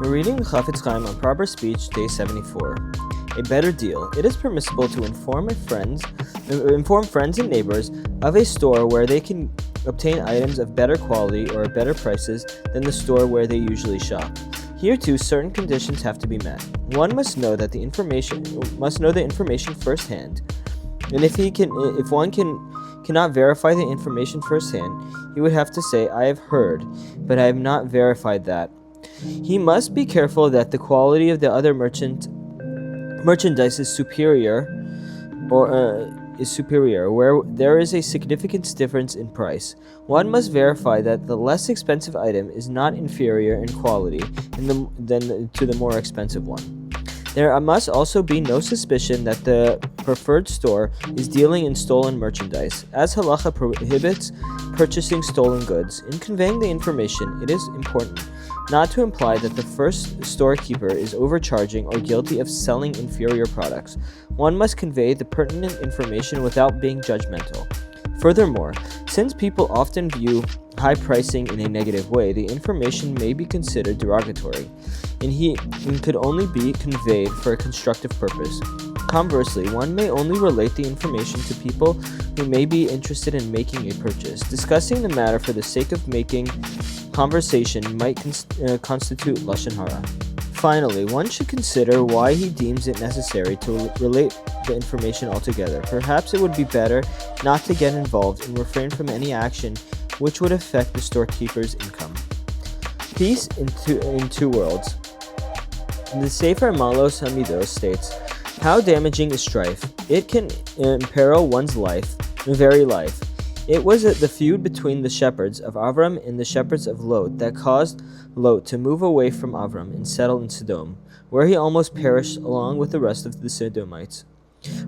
We're reading the Chofetz Chaim on Proper Speech, Day 74. A better deal. It is permissible to inform friends and neighbors of a store where they can obtain items of better quality or at better prices than the store where they usually shop. Here too, certain conditions have to be met. One must know the information firsthand, and if one cannot verify the information firsthand, he would have to say, "I have heard, but I have not verified that." He must be careful that the quality of the other merchandise is superior, where there is a significant difference in price. One must verify that the less expensive item is not inferior in quality than to the more expensive one. There must also be no suspicion that the preferred store is dealing in stolen merchandise, as halacha prohibits purchasing stolen goods. In conveying the information, it is important not to imply that the first storekeeper is overcharging or guilty of selling inferior products. One must convey the pertinent information without being judgmental. Furthermore, since people often view high pricing in a negative way, the information may be considered derogatory, and could only be conveyed for a constructive purpose. Conversely, one may only relate the information to people who may be interested in making a purchase. Discussing the matter for the sake of making conversation might constitute lashon hara. Finally, one should consider why he deems it necessary to relate the information altogether. Perhaps it would be better not to get involved and refrain from any action which would affect the storekeeper's income. Peace in two worlds. The Sefer Malos Hamidos states, "How damaging is strife! It can imperil one's very life. It was the feud between the shepherds of Avram and the shepherds of Lot that caused Lot to move away from Avram and settle in Sodom, where he almost perished along with the rest of the Sodomites."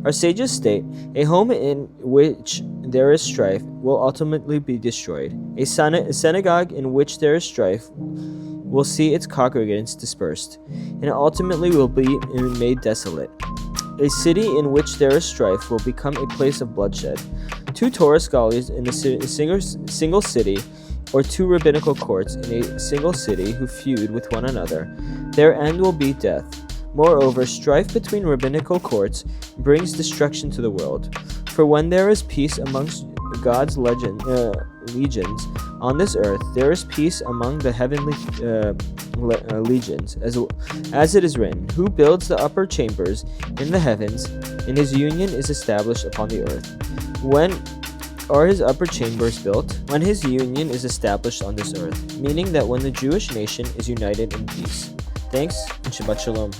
Our sages state, "A home in which there is strife will ultimately be destroyed. A synagogue in which there is strife will see its congregants dispersed, and ultimately will be made desolate. A city in which there is strife will become a place of bloodshed. Two Torah scholars in a single city, or two rabbinical courts in a single city who feud with one another, their end will be death. Moreover, strife between rabbinical courts brings destruction to the world. For when there is peace amongst God's legions on this earth, there is peace among the heavenly legions, as it is written, 'Who builds the upper chambers in the heavens, and his union is established upon the earth.' When are his upper chambers built? When his union is established on this earth," meaning that when the Jewish nation is united in peace. Thanks, and Shabbat Shalom.